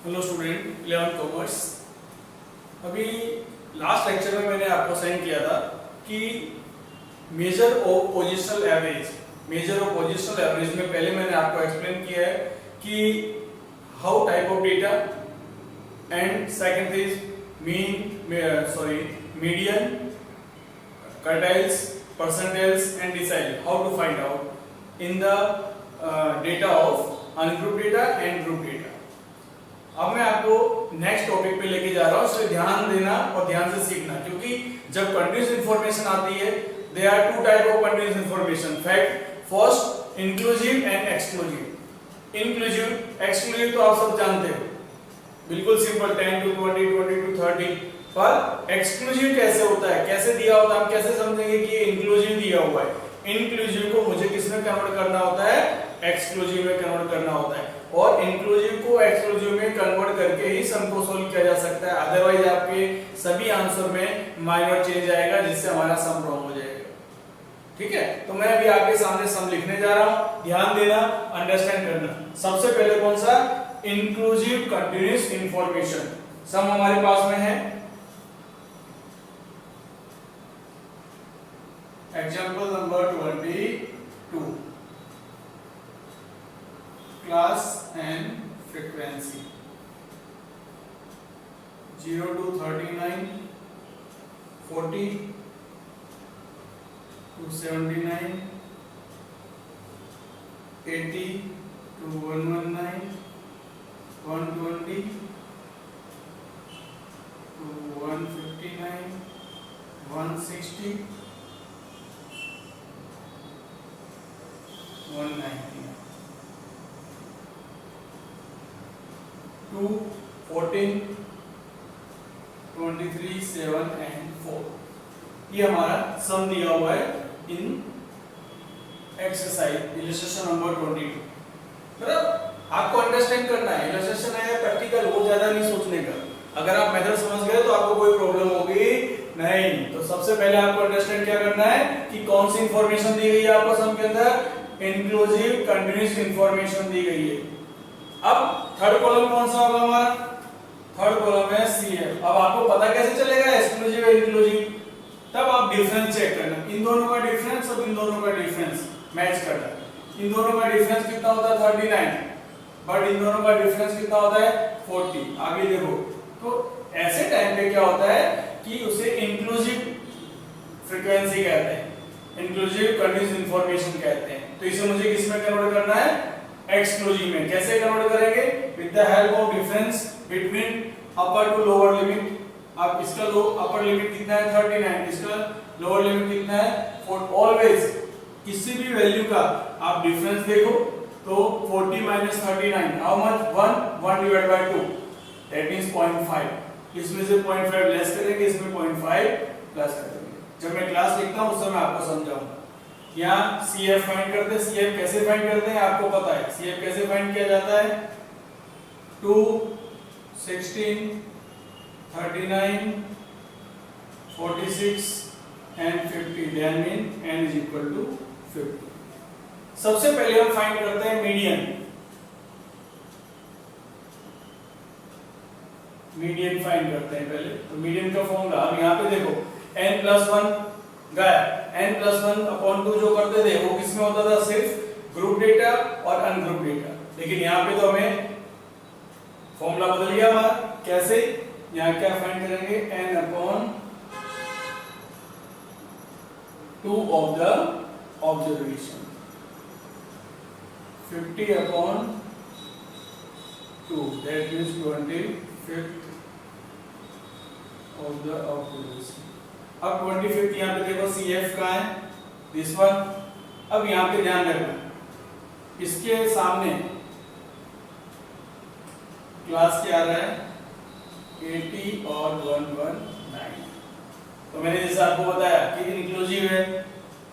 Hello student 11 commerce. अभी last lecture में मैंने आपको सेंड किया था कि मेजर ऑफ पोजिशनल एवरेज में पहले मैंने आपको एक्सप्लेन किया है कि how type of data and second is median, quartiles, percentiles and decile, how to find out in the data of ungrouped data and group data। अब मैं आपको नेक्स्ट टॉपिक पे लेके जा रहा हूँ, इसलिए ध्यान देना और ध्यान से सीखना, क्योंकि जब कंटीन्यूअस इंफॉर्मेशन आती है there are two type of continuous information, fact, first inclusive and exclusive. Inclusive exclusive तो आप सब जानते हो, बिल्कुल सिंपल 10 to 20, 20 to 30। पर एक्सक्लूसिव कैसे होता है, कैसे दिया होता है, हम कैसे समझेंगे कि ये इंक्लूसिव दिया हुआ है। इंक्लूसिव को मुझे किस में कन्वर्ट करना होता है, एक्सक्लूसिव में कन्वर्ट करना होता है, और इंक्लूसिव को एक्सक्लूसिव में कन्वर्ट करके ही सम को सोल्व किया जा सकता है। अदरवाइज आपके सभी आंसर में माइनर चेंज आएगा, जिससे हमारा सम रॉन्ग हो जाएगा। ठीक है, तो मैं अभी आपके सामने सम लिखने जा रहा हूं, ध्यान देना, अंडरस्टैंड करना। सबसे पहले कौन सा, इंक्लूसिव कंटीन्यूअस इंफॉर्मेशन सम हमारे पास में है। Example number 22, class and frequency 0 to 39, 40 to 79, 80 to 119, 120 to 159, 160, 190 to 14, 23, 7 and 4। ये हमारा सम दिया हुआ है इन एक्सरसाइज इलस्ट्रेशन नंबर 22। बराबर, आपको अंडरस्टैंड करना है, इलस्ट्रेशन है प्रैक्टिकल, वो ज्यादा नहीं सोचने का। अगर आप मेथड समझ गए तो आपको कोई प्रॉब्लम होगी नहीं। तो सबसे पहले आपको अंडरस्टैंड क्या करना है कि कौन सी इंफॉर्मेशन दी गई है आपको सम के अंदर, इंक्लूसिव कंटीन्यूअस इंफॉर्मेशन दी गई है। अब थर्ड कॉलम कौन सा होगा हमारा, थर्ड कॉलम है सीएफ। अब आपको पता कैसे चलेगा एक्सक्लूसिव है इंक्लूसिव, तब आप डिफरेंस चेक करना, इन दोनों का डिफरेंस और इन दोनों का डिफरेंस मैच करना। इन दोनों का डिफरेंस कितना होता है 39, बट इन दोनों का डिफरेंस कितना होता है 40। आगे देखो, तो ऐसे टाइम पे क्या होता है कि उसे इंक्लूसिव फ्रीक्वेंसी कहते हैं, इंक्लूसिव कंटीन्यूअस इंफॉर्मेशन कहते हैं। तो इसे मुझे किस में कन्वर्ट करना है, एक्सक्लूसिव में। कैसे कन्वर्ट करेंगे, with the help of difference between upper two lower limit. अब इसका अपर लिमिट कितना है 39, इसका लोअर लिमिट कितना है 4। ऑलवेज किसी भी वैल्यू का आप डिफरेंस देखो तो 40 minus 39 how much, 1 divided by 2, that means 0.5। इसमें से 0.5 लेस करेंगे, इसमें 0.5 प्लस करेंगे। जब मैं क्लास लिखता हूं उस समय आपको समझाऊंगा। यहाँ CF फाइंड करते हैं, CF कैसे फाइंड करते हैं आपको पता है। CF कैसे फाइंड किया जाता है, 2, 16, 39, 46 and 50, that means n is equal to 50। सबसे पहले हम फाइंड करते हैं मीडियन। मीडियन फाइंड करते हैं पहले, तो मीडियन का फॉर्मूला अब यहाँ पे देखो, n+1 गया, n+1 अपॉन 2 जो करते थे वो किसमें होता था, सिर्फ ग्रुप डेटा और अनग्रुप डेटा। लेकिन यहाँ पे तो हमें फॉर्मूला बदल गया हमारा। कैसे, यहाँ क्या फाइंड करेंगे, n/2 of the observation, 50/2, that is 25th of the observation। अब 25th यहाँ पे देखो CF का है, दिस वन। अब यहाँ पे ध्यान रखना, इसके सामने क्लास क्या आ रहा है 80 और 119। तो मैंने जैसे आपको बताया कि इंक्लूसिव है,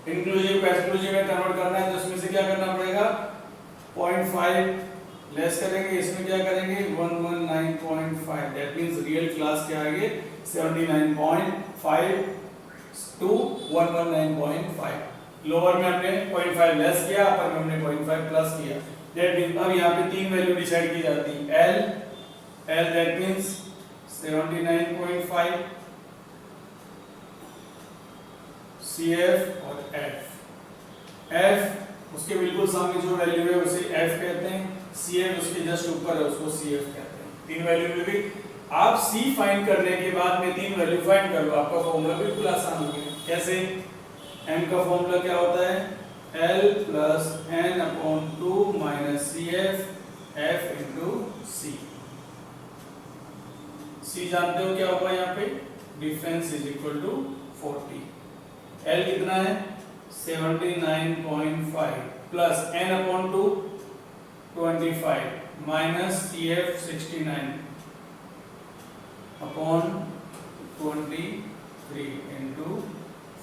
इंक्लूसिव को एक्सक्लूसिव में कन्वर्ट करना है, तो इसमें से क्या करना पड़ेगा, 0.5 लेस करेंगे, इसमें क्या करेंगे 119.5, दैट मींस रियल क्लास क्या आएगी 79.5 टू 119.5। लोअर में हमने 0.5 लेस किया, अपर में हमने 0.5 प्लस किया। दैट मींस अब यहाँ पे तीन वैल्यू डिसाइड की जाती है, L, L that means 79.5 CF और F उसके बिल्कुल सामने जो वैल्यू है उसे F कहते हैं, CF उसके जस्ट ऊपर है उसको CF कहते हैं। तीन वैल्यू मिल गई। आप C फाइंड करने के बाद में तीन वैल्यू फाइंड कर लो, आपका फॉर्मूला बिल्कुल आसान हो गया। कैसे? M का फॉर्मूला क्या होता है? L plus N upon 2 minus CF F into C। C जानते हो क्या होगा यहाँ पे? Difference is equal to 40। L कितना है? 79.5 plus N upon 2 25 minus CF 69 upon 23 into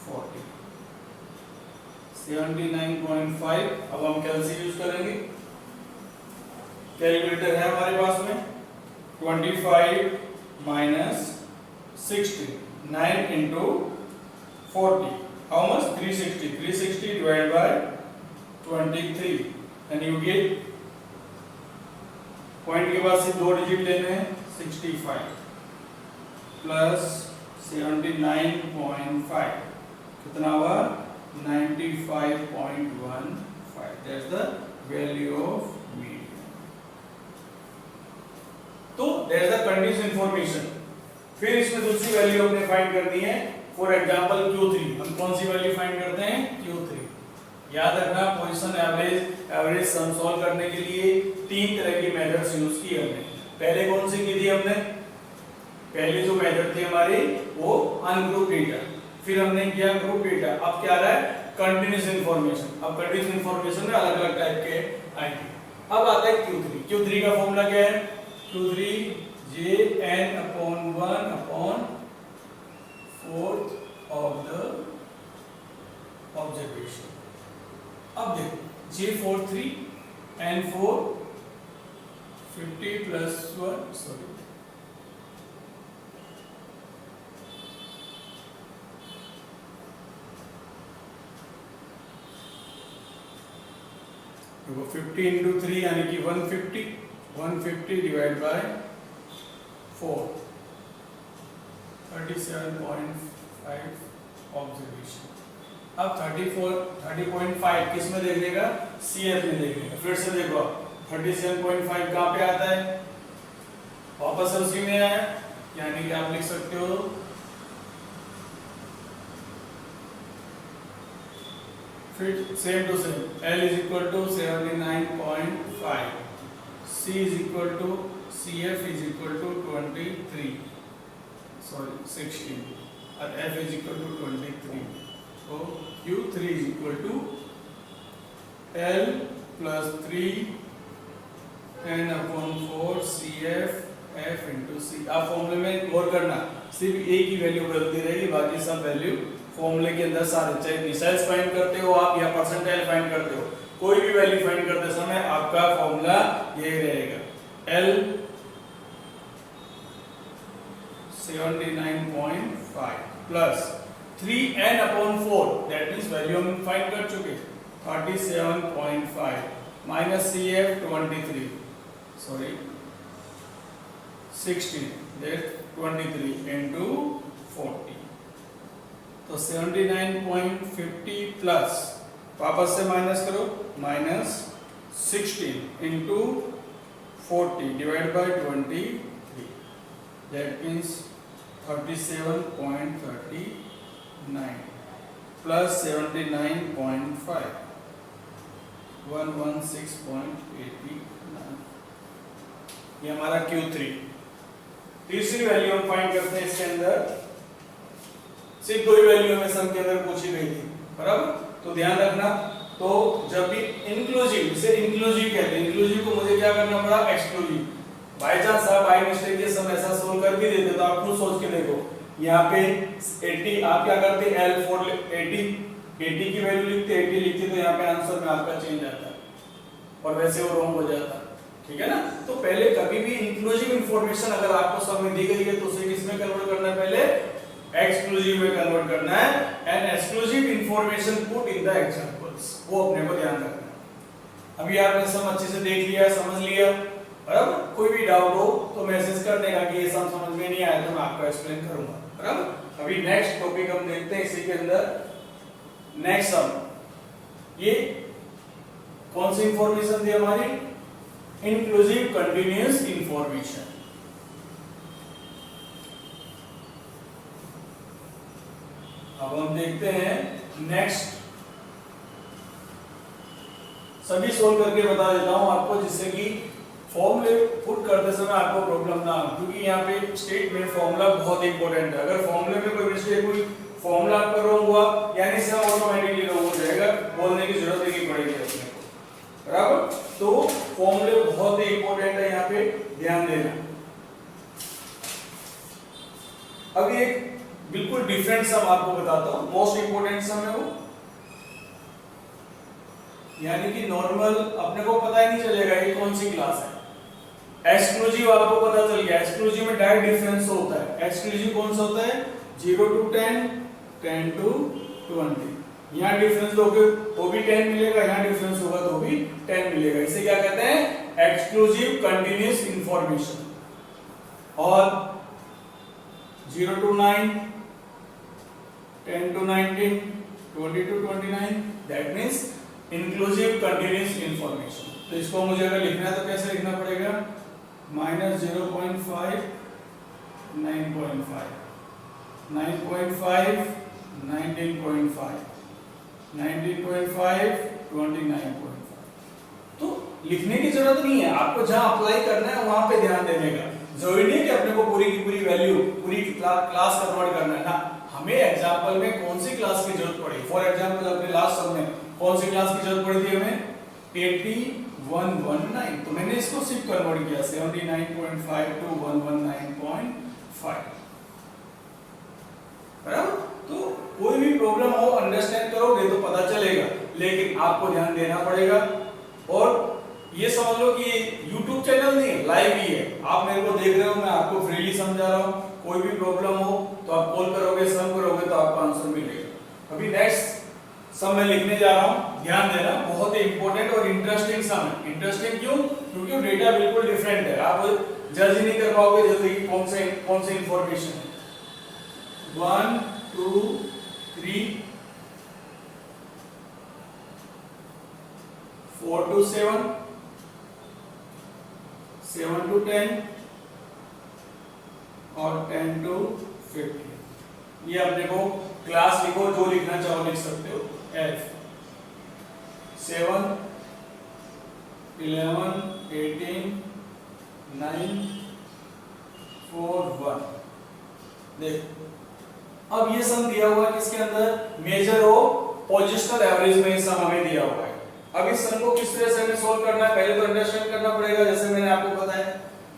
40 79.5। अब हम कैलसी यूज करेंगे, कैलकुलेटर है हमारे पास में। 25 minus 60 9 into 40 how much? 360 360 divided by 23 and you get point के बाद से दो डिजिट लेने हैं 65 प्लस 79.5 कितना हुआ? 95.15। that's the value of median। तो there's the continuous information। फिर इसमें दूसरी वैल्यू हमने फाइंड करनी है। फॉर एग्जांपल Q3, हम कौन सी वैल्यू फाइंड करते हैं? Q3। याद रखना पोजीशन एवरेज सम सॉल्व करने के लिए तीन तरह की मेथड्स यूज की हमने। पहले कौन सी की थी हमने? पहले जो मेथड थी हमारी वो अनग्रुप डेटा, फिर हमने किया ग्रुप डेटा। अब क्या आ रहा है? Continuous information. अब कंटीन्यूअस इंफॉर्मेशन में अलग अलग टाइप के आएंगे। अब आता है Q3। Q3 का फॉर्मूला क्या है? Q3 JN upon 1 upon 4th of the observation। अब देखो J43 N4 50 plus 1 sorry देखो 50 into 3 यानी कि 150 डिवाइड बाय 4 37.5 ऑब्जर्वेशन। अब 30.5 किस में देख लेगा? CF में देख लेगा। फिर से देखो 37.5 कहाँ पे आता है? वापस उसी में आया, यानी कि आप लिख सकते हो फिर same to same L is equal to 79.5, C is equal to CF is equal to 16 और F is equal to 23। so Q3 is equal to L plus 3 N upon 4 CF F into C। आप फॉर्मूले में गौर करना, सिर्फ एक ही value बदलती रहेगी, बाकी सब वैल्यू फॉर्मूले के अंदर सारे, चाहे मिसाइल्स फाइंड करते हो आप या परसेंटाइल फाइंड करते हो, कोई भी वैल्यू फाइंड करते समय आपका फॉर्मूला यही रहेगा। L 79.5 plus 3n upon 4 that means value हम फाइंड कर चुके 37.5 minus CF 23 sorry 16 that 23 into 40 तो 79.50 प्लस वापस से माइनस करो minus 16 into 40 divided by 23 that means 37.39 plus 79.5 116.89 ये हमारा Q3। तीसरी वैल्यू हम फाइंड करते हैं। इसके अंदर सिर्फ दो ही वैल्यू हमें सम के अंदर पूछी गई थी, बराबर? तो ध्यान रखना, तो जब भी इंक्लूसिव, इसे इंक्लूसिव कहते हैं, इंक्लूसिव को मुझे क्या करना पड़ा? एक्सक्लूसिव। बाय चांस आप बाय मिस्टेक ये सम ऐसा सोल्व कर भी देते तो आप खुद सोच के देखो, यहाँ पे 80 आप क्या करते? L4 80 की वैल्यू लिखते, 80 लिखते तो यहाँ पे आंसर में आपका चेंज आता है और वैसे वो रॉन्ग हो जाता है, ठीक है ना? तो पहले कभी भी इंक्लूसिव इंफॉर्मेशन अगर आपको सम में दी गई है तो उसे किस में कन्वर्ट करना है? पहले एक्सक्लूसिव में कन्वर्ट करना है। And exclusive information put in the examples, वो अपने को ध्यान रखना है। अभी आपने सम अच्छे से देख लिया, समझ लिया, बराबर। कोई भी डाउट हो तो मैसेज कर देगा कि ये सम समझ में नहीं आया तो मैं आपको एक्सप्लेन करूंगा, बराबर। अभी नेक्स्ट टॉपिक हम देखते हैं इसी के अंदर। नेक्स्ट सम, ये कौन सी इंफॉर्मेशन थी हमारी? Inclusive continuous information. अब हम देखते हैं नेक्स्ट, सभी सोल्व करके बता देता हूं आपको, जिससे कि फॉर्मूले पुट करते समय आपको प्रॉब्लम ना हो, क्योंकि यहाँ पे स्टेटमेंट फॉर्मूला बहुत इंपॉर्टेंट है। अगर फॉर्मूले में कोई मिस्टेक हुई, फॉर्मूला आपका रॉन्ग हुआ, यानी से ऑटोमेटिकली रॉन्ग हो जाएगा, बोलने की जरूरत नहीं पड़ेगी अपने को, बराबर। तो फॉर्मूले बहुत ही इंपॉर्टेंट है, यहाँ पे ध्यान देना। अभी एक बिल्कुल डिफरेंट सम आपको बताता हूं, मोस्ट इंपोर्टेंट सम है वो, यानी कि नॉर्मल अपने को पता ही नहीं चलेगा ये कौन सी क्लास है। एक्सक्लूसिव आपको पता चल गया, एक्सक्लूसिव में डायरेक्ट डिफरेंस होता है। एक्सक्लूसिव कौन सा होता है? 0 to 10, 10 to 20। यहाँ डिफरेंस दोगे तो भी 10 मिलेगा, यहाँ डिफरेंस होगा तो भी 10 मिलेगा। इसे क्या कहते हैं? Exclusive continuous information. और 0 to 9, 10 to 19, 20 to 29, that means inclusive continuous information. तो इसको मुझे अगर लिखना है तो कैसे लिखना पड़ेगा? -0.5, 9.5, 9.5, 19.5, 19.5, 29.5। तो लिखने की जरूरत नहीं है, आपको जहां अप्लाई करना है वहां पे ध्यान देने का। जरूरी नहीं कि अपने को पूरी की पूरी वैल्यू पूरी क्लास कन्वर्ट करना है ना। हमें एग्जांपल में कौन सी क्लास की जरूरत पड़ी, फॉर एग्जांपल अपने लास्ट सम में कौन सी क्लास की जरूरत पड़ी थी हमें? 8119। तो मैंने इसको सिर्फ कन्वर्ट किया 79.5 to 119.5, बराबर। तो कोई भी प्रॉब्लम हो अंडरस्टैंड करोगे तो पता चलेगा, लेकिन आपको ध्यान देना पड़ेगा। और ये समझ लो कि YouTube चैनल नहीं है, लाइव ही है। आप मेरे को देख रहे हो, मैं आपको फ्रीली समझा रहा हूँ। कोई भी प्रॉब्लम हो तो आप कॉल करोगे, सम करोगे तो आपको आंसर मिलेगा। अभी नेक्स्ट सम मैं लिखने जा रहा हूं, ध्यान देना, बहुत ही इंपॉर्टेंट और इंटरेस्टिंग सम है। इंटरेस्टिंग क्यों? क्योंकि डेटा बिल्कुल डिफरेंट है, आप जज ही नहीं कर पाओगे जल्दी कि कौन सी इंफॉर्मेशन है। 1 2 3 4 to 7, 7 to 10 और 10 to 15। ये अपने को क्लास लिखो, जो लिखना चाहो लिख सकते हो। F 7 11 18 9 4 1। देखो अब ये सम दिया हुआ है किसके अंदर? मेजर ऑफ पोजिशनल एवरेज में ये सम हमें दिया हुआ है। अब इस सम को किस तरह से हमें सोल्व करना है, पहले तो अंडरस्टैंड करना पड़ेगा। जैसे मैंने आपको बताया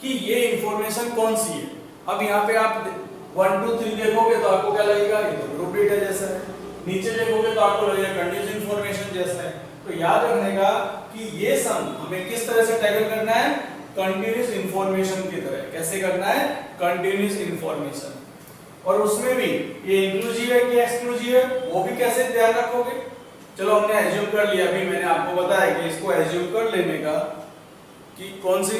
कि ये इंफॉर्मेशन कौन सी है। अब यहाँ पे आप 1 2 3 देखोगे तो आपको क्या लगेगा? ये तो ग्रुप डेटा जैसा है। नीचे देखोगे तो आपको लगेगा कंटीन्यूअस इंफॉर्मेशन जैसा है। तो याद रखने का कि ये सम हमें किस तरह से टैकल करना है? कंटीन्यूअस इंफॉर्मेशन की तरह। कैसे करना है? Continuous information. और उसमें भी ये इंक्लूसिव है कि एक्सक्लूसिव है, वो भी कैसे ध्यान रखोगे? चलो हमने एज्यूम कर लिया, अभी मैंने आपको बताया कि इसको एज्यूम कर लेने का कि कौन सी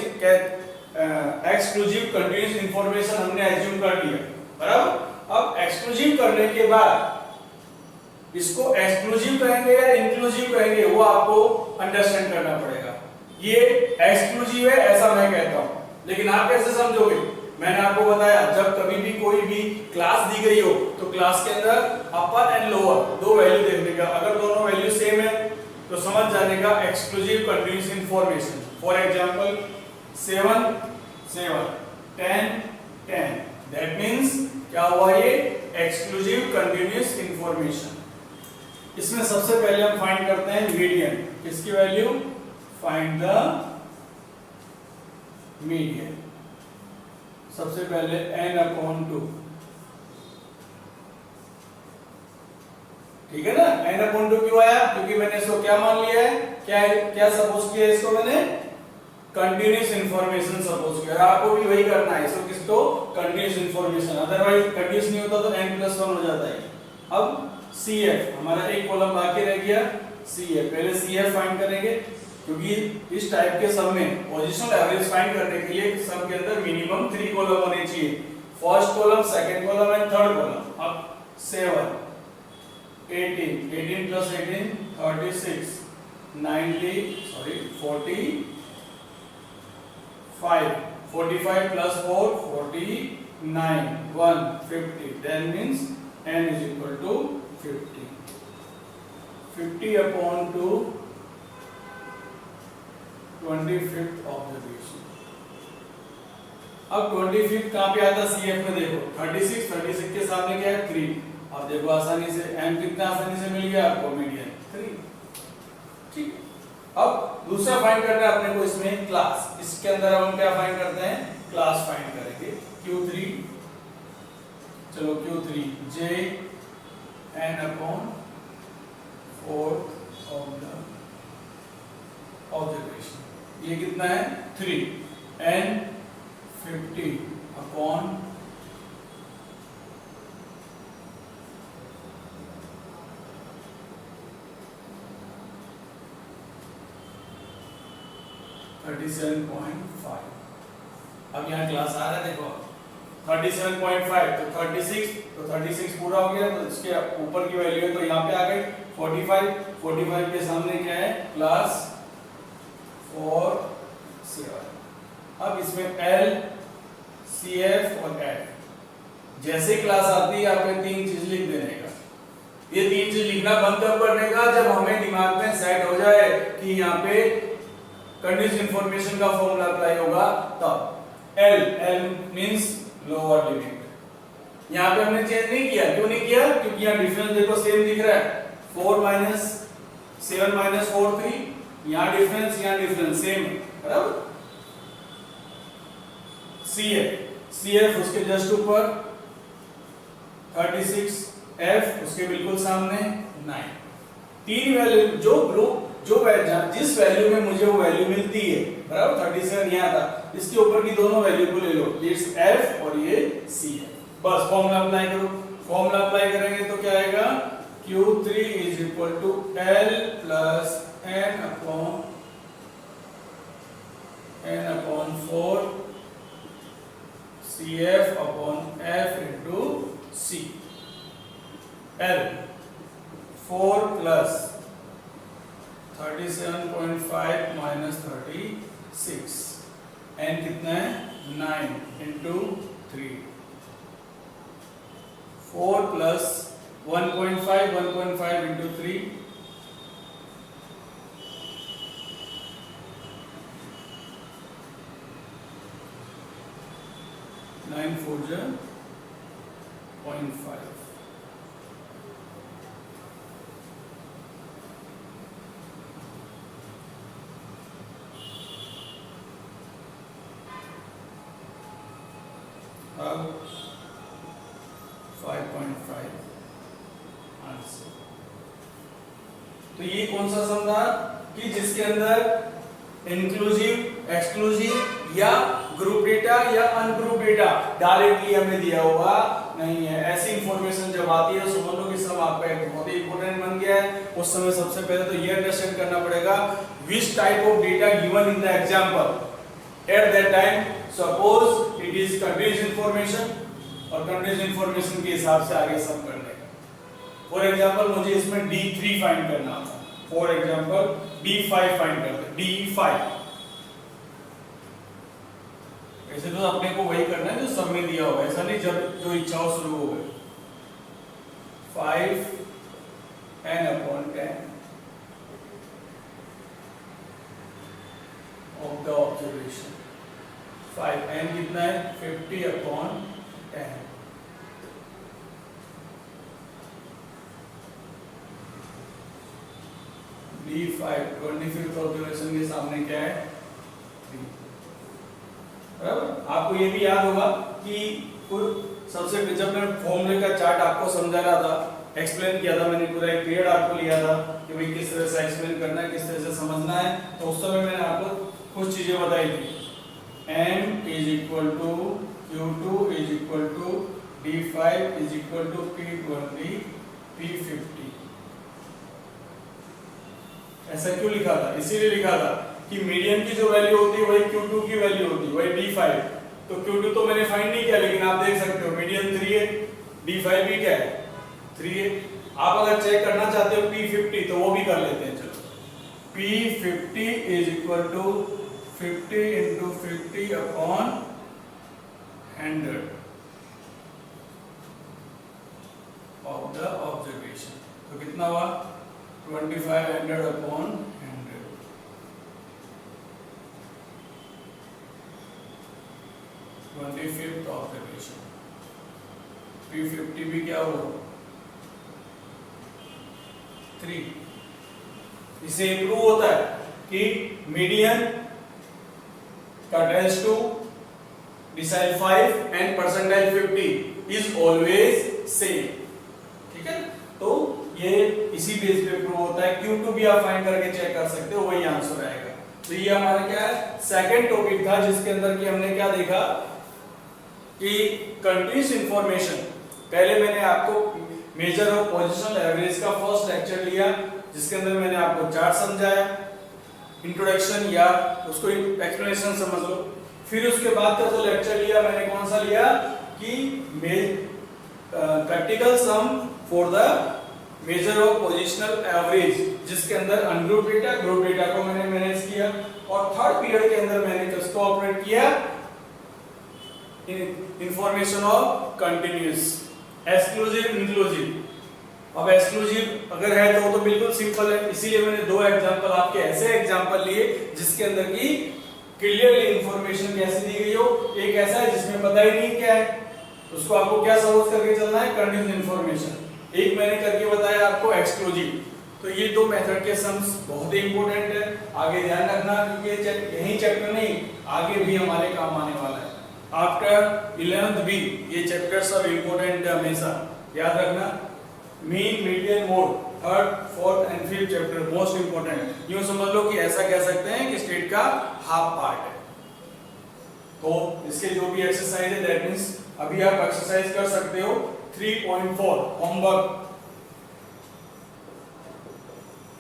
एक्सक्लूसिव कंटीन्यूअस इंफॉर्मेशन हमने एज्यूम कर लिया, बराबर। अब एक्सक्लूसिव करने के बाद इसको एक्सक्लूसिव कहेंगे या इंक्लूसिव कहेंगे, वो आपको अंडरस्टैंड करना पड़ेगा। ये एक्सक्लूसिव है ऐसा मैं कहता हूं, लेकिन आप कैसे समझोगे? मैंने आपको बताया जब कभी भी कोई भी क्लास दी गई हो तो क्लास के अंदर अपर एंड लोअर दो वैल्यू देखने का, अगर दोनों वैल्यू सेम है तो समझ जाने का exclusive continuous information. For example 7 7 10 10, that means क्या हुआ? ये एक्सक्लूसिव कंटीन्यूअस इंफॉर्मेशन। इसमें सबसे पहले हम फाइंड करते हैं मीडियन। किसकी वैल्यू? Find the median. सबसे पहले n/2, ठीक है ना? n/2 क्यों आया? क्योंकि मैंने इसको क्या मान लिया है? क्या सपोज किया इसको? मैंने कंटीन्यूअस इंफॉर्मेशन सपोज किया। आपको भी वही करना है, इसको किसको? Continuous information. अदरवाइज कंटीन्यूअस नहीं होता तो n+1 हो जाता है। अब CF हमारा एक कॉलम बाकी रह गया, CF। पहले CF फाइंड करेंगे। क्योंकि इस टाइप के सम में पोजीशनल एवरेज फाइंड करने के लिए सम के अंदर मिनिमम 3 कॉलम होने चाहिए, first column, second column and third column. अब 7 18 18 plus 18 36 90 45 45 plus 4 49 150 then means n is equal to 50 50 upon 2 25th observation. अब 25th कहां पे आता CF में देखो 36 के सामने क्या है 3। अब देखो आसानी से m कितना आसानी से मिल गया आपको मीडियन 3। ठीक, अब दूसरा फाइंड करना है अपने को इसमें क्लास। इसके अंदर हम क्या फाइंड करते हैं, क्लास फाइंड करेंगे। Q3 चलो Q3 J n upon 4th of the observation। ये कितना है 3 n 50 upon 37.5। अब यहाँ क्लास आ रहा है देखो 37.5 तो 36 पूरा हो गया, तो इसके ऊपर की वैल्यू है तो यहाँ पे आ गई 45 के सामने क्या है क्लास 4 7। अब इसमें L CF और F जैसे क्लास आती है आपको 3 चीज लिख देने का। ये 3 चीज लिखना बंद कब करने का, जब हमें दिमाग में सेट हो जाए कि यहाँ पे कंडीशन इंफॉर्मेशन का फॉर्मूला अप्लाई होगा तब। L means lower limit. यहाँ पे हमने चेंज नहीं किया, क्यों नहीं किया, क्योंकि यहाँ डिफरेंस देखो सेम दिख रहा है 4 7 4 3। यहाँ डिफरेंस सेम है बराबर। CF उसके जस्ट ऊपर 36, F उसके बिल्कुल सामने 9। 3 वैल्यू जिस वैल्यू में मुझे वो वैल्यू मिलती है बराबर 37 यहाँ था, इसके ऊपर की दोनों वैल्यू को ले लो, इट्स F और ये CF। बस फॉर्मूला अप्लाई करो। फॉर्मूला अप्लाई करेंगे तो क्या आएगा Q3 is equal to L plus n upon 4 CF upon F into C। L 4 plus 37.5 minus 36 n कितना है 9 into 3 4 plus 1.5 into 3 9 4 0.5। अब 5.5 आंसर। तो ये कौन सा सम था कि जिसके अंदर इंक्लूसिव, एक्सक्लूसिव या ग्रुप डेटा या अनग्रुप डेटा डायरेक्टली हमें दिया हुआ नहीं है। ऐसी इंफॉर्मेशन जब आती है समझ लो कि सम आपका एक बहुत ही इंपॉर्टेंट बन गया है। उस समय सबसे पहले तो ये अंडरस्टैंड करना पड़ेगा which type of data given in the example at that time. Suppose it is continuous information और कंटीन्यूअस इंफॉर्मेशन के हिसाब से आगे सम करने का। फॉर एग्जांपल मुझे इसमें D3 फाइंड करना था, फॉर एग्जांपल D5 फाइंड करते हैं। D5 ऐसे तो अपने को वही करना है जो सब में दिया होगा, ऐसा नहीं जब जो इच्छा हो शुरू हो गए। 5 n upon 10 of the observation। 5 n कितना है 50 upon 10। D5 25th ऑब्जर्वेशन के सामने क्या है 3। बराबर। आपको ये भी याद होगा कि सबसे जब मैं फॉर्मूले का चार्ट आपको समझा रहा था, एक्सप्लेन किया था मैंने, पूरा एक पीरियड आपको लिया था कि भाई किस तरह से एक्सप्लेन करना है, किस तरह से समझना है। तो उस समय मैंने आपको कुछ चीजें बताई थी। M is equal to Q2 is equal to D5 is equal to P20 P50। ऐसा क्यों लिखा था? इसीलिए लिखा था कि मीडियन की जो वैल्यू होती है वही Q2 की वैल्यू होती है, वही D5। तो Q2 तो मैंने फाइंड नहीं किया, लेकिन आप देख सकते हो मीडियन 3 है, D5 भी क्या है 3 है। आप अगर चेक करना चाहते हो P50 तो वो भी कर लेते हैं। चलो P50 is equal to 50 into 50 upon 100 of the observation. तो कितना हुआ 2500 upon 100। Twenty fifth observation. P50 भी क्या हुआ 3। इससे प्रूव होता है कि मीडियन का tends to decile 5 and percentile 50 is always same. ठीक है, तो ये इसी बेस पे प्रूव होता है। Q2 भी आप फाइंड करके चेक कर सकते हो, वही आंसर आएगा। तो ये हमारा क्या है सेकंड टॉपिक था, जिसके अंदर कि हमने क्या देखा कि कंटीन्यूअस इंफॉर्मेशन। पहले मैंने आपको मेजर ऑफ पोजिशनल एवरेज का फर्स्ट लेक्चर लिया, जिसके अंदर मैंने आपको चार्ट समझाया, इंट्रोडक्शन या उसको एक्सप्लेनेशन समझ लो। फिर उसके बाद का जो लेक्चर लिया मैंने कौन सा लिया कि practical sum for the major of positional average, जिसके अंदर अनग्रुप डेटा ग्रुप डेटा को मैंने मैनेज किया। और थर्ड पीरियड के अंदर मैंने किसको ऑपरेट किया information of continuous, exclusive, inclusive. अब एक्सक्लूसिव अगर है तो बिल्कुल सिंपल है, इसीलिए मैंने दो एग्जांपल आपके ऐसे एग्जांपल लिए जिसके अंदर की क्लियरली इंफॉर्मेशन कैसे दी गई हो। एक ऐसा है जिसमें पता ही नहीं क्या है, उसको आपको क्या सपोज करके चलना है कंटिन्यूअस इंफॉर्मेशन। एक मैंने करके बताया आपको एक्सक्लूसिव। तो ये दो मेथड के सम्स बहुत ही इंपॉर्टेंट है, आगे ध्यान रखना, क्योंकि यही चैप्टर नहीं आगे भी हमारे काम आने वाला है। आफ्टर 11th भी ये चैप्टर सब इंपॉर्टेंट है, हमेशा याद रखना। Mean, median, mode, third, fourth and fifth chapter most important. यूं समझ लो कि ऐसा कह सकते हैं कि स्टेट का हाफ पार्ट है। तो इसके जो भी एक्सरसाइज है दैट मींस अभी आप एक्सरसाइज कर सकते हो 3.4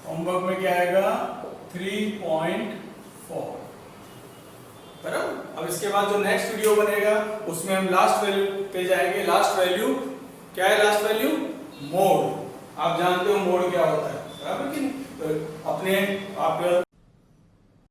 होमवर्क में क्या आएगा 3.4 बराबर। अब इसके बाद जो नेक्स्ट वीडियो बनेगा उसमें हम लास्ट वैल्यू पे जाएंगे। लास्ट वैल्यू क्या है? Last value mode. आप जानते हो मोड क्या होता है, बराबर कि नहीं? तो अपने आप